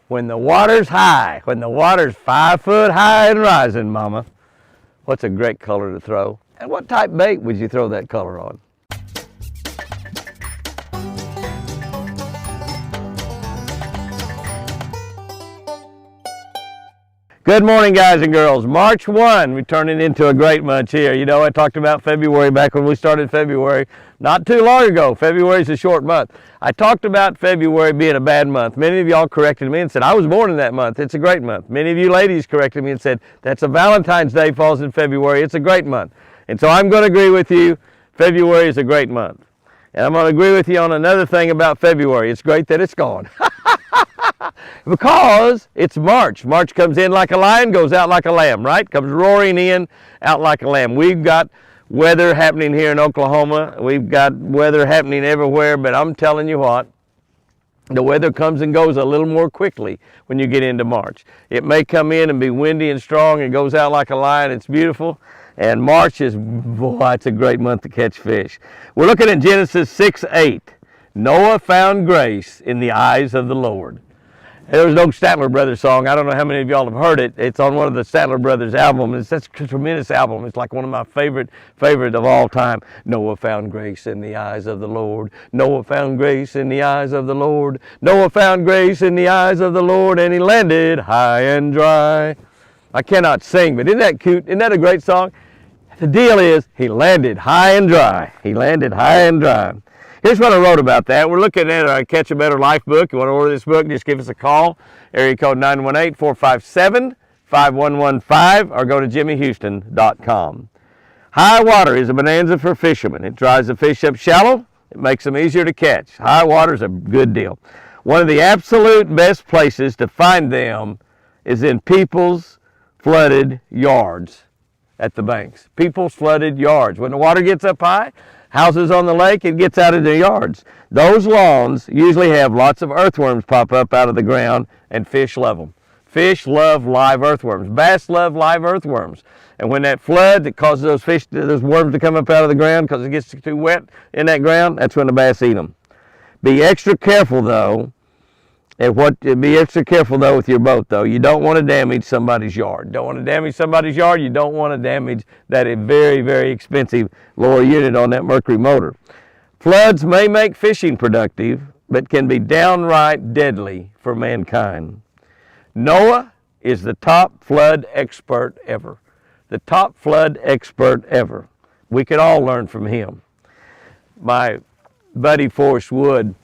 When the water's high, when the water's 5 foot high and rising, mama. What's a great color to throw? And what type bait would you throw that color on? Good morning, guys and girls. March 1, we're turning into a great month here. You know, I talked about February back when we started February, not too long ago. February's a short month. I talked about February being a bad month. Many of y'all corrected me and said, I was born in that month. It's a great month. Many of you ladies corrected me and said, that's a Valentine's Day falls in February. It's a great month. And so I'm going to agree with you. February is a great month. And I'm going to agree with you on another thing about February. It's great that it's gone. Because it's March. March comes in like a lion, goes out like a lamb, right? Comes roaring in, out like a lamb. We've got weather happening here in Oklahoma. We've got weather happening everywhere, but I'm telling you what, the weather comes and goes a little more quickly when you get into March. It may come in and be windy and strong and goes out like a lion. It's beautiful. And March is, boy, it's a great month to catch fish. We're looking at Genesis 6:8. Noah found grace in the eyes of the Lord. There was no Statler Brothers song. I don't know how many of y'all have heard it. It's on one of the Statler Brothers albums. It's such a tremendous album. It's like one of my favorite of all time. Noah found grace in the eyes of the Lord. Noah found grace in the eyes of the Lord. Noah found grace in the eyes of the Lord, and he landed high and dry. I cannot sing, but isn't that cute? Isn't that a great song? The deal is, he landed high and dry. He landed high and dry. Here's what I wrote about that. We're looking at our Catch a Better Life book. You want to order this book, just give us a call. Area code 918-457-5115 or go to jimmyhouston.com. High water is a bonanza for fishermen. It dries the fish up shallow. It makes them easier to catch. High water is a good deal. One of the absolute best places to find them is in people's flooded yards at the banks. People's flooded yards. When the water gets up high, houses on the lake, it gets out of their yards. Those lawns usually have lots of earthworms pop up out of the ground, and fish love them. Fish love live earthworms. Bass love live earthworms. And when that flood that causes those worms to come up out of the ground because it gets too wet in that ground, that's when the bass eat them. Be extra careful though. Be extra careful though with your boat though. You don't want to damage somebody's yard. Don't want to damage somebody's yard. You don't want to damage that very, very expensive lower unit on that Mercury motor. Floods may make fishing productive, but can be downright deadly for mankind. Noah is the top flood expert ever. The top flood expert ever. We could all learn from him. My buddy Forrest Wood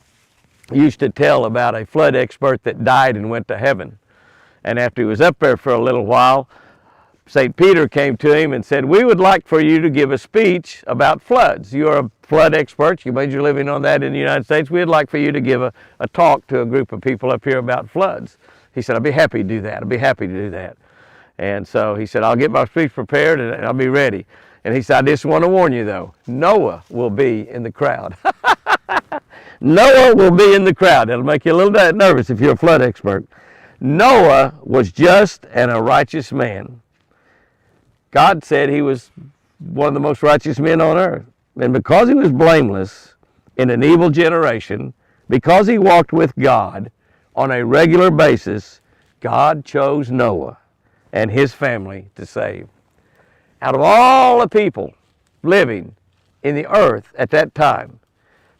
used to tell about a flood expert that died and went to heaven. And after he was up there for a little while, St. Peter came to him and said, we would like for you to give a speech about floods. You're a flood expert. You made your living on that in the United States. We'd like for you to give a talk to a group of people up here about floods. He said, I'd be happy to do that. I'd be happy to do that. And so he said, I'll get my speech prepared and I'll be ready. And he said, I just want to warn you though, Noah will be in the crowd. Noah will be in the crowd. It'll make you a little bit nervous if you're a flood expert. Noah was just and a righteous man. God said he was one of the most righteous men on earth. And because he was blameless in an evil generation, because he walked with God on a regular basis, God chose Noah and his family to save. Out of all the people living in the earth at that time,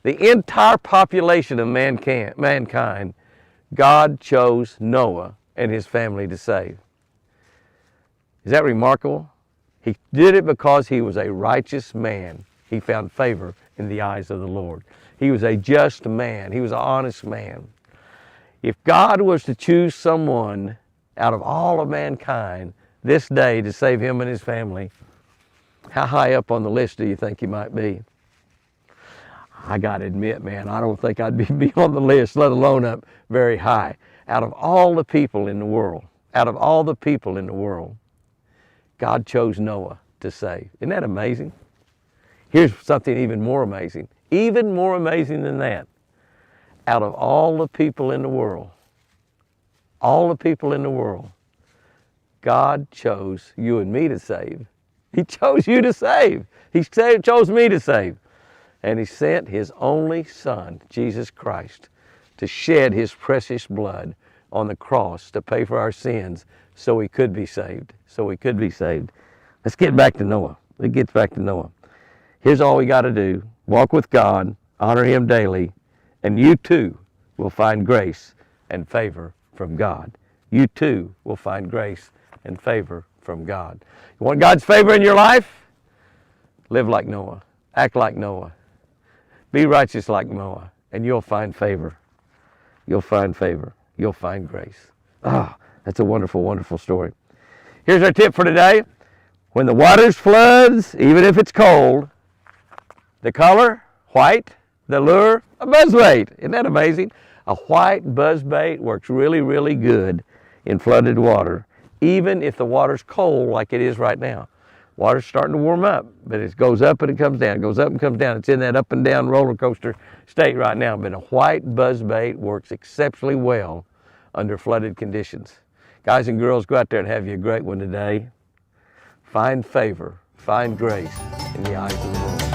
the entire population of mankind, God chose Noah and his family to save. Is that remarkable? He did it because he was a righteous man. He found favor in the eyes of the Lord. He was a just man. He was an honest man. If God was to choose someone out of all of mankind this day to save him and his family, how high up on the list do you think he might be? I got to admit, man, I don't think I'd be on the list, let alone up very high. Out of all the people in the world, God chose Noah to save. Isn't that amazing? Here's something even more amazing than that. Out of all the people in the world, God chose you and me to save. He chose you to save. He chose me to save. And he sent his only Son, Jesus Christ, to shed his precious blood on the cross to pay for our sins so we could be saved. So we could be saved. Let's get back to Noah. It gets back to Noah. Here's all we got to do. Walk with God, honor Him daily, and you too will find grace and favor from God. You too will find grace and favor from God. You want God's favor in your life? Live like Noah. Act like Noah. Be righteous like Noah, and you'll find favor. You'll find favor. You'll find grace. Ah, that's a wonderful, wonderful story. Here's our tip for today. When the waters floods, even if it's cold, the color, white, the lure, a buzzbait. Isn't that amazing? A white buzzbait works really, really good in flooded water, even if the water's cold like it is right now. Water's starting to warm up, but it goes up and it comes down. It goes up and comes down. It's in that up and down roller coaster state right now. But a white buzzbait works exceptionally well under flooded conditions. Guys and girls, go out there and have you a great one today. Find favor, find grace in the eyes of the Lord.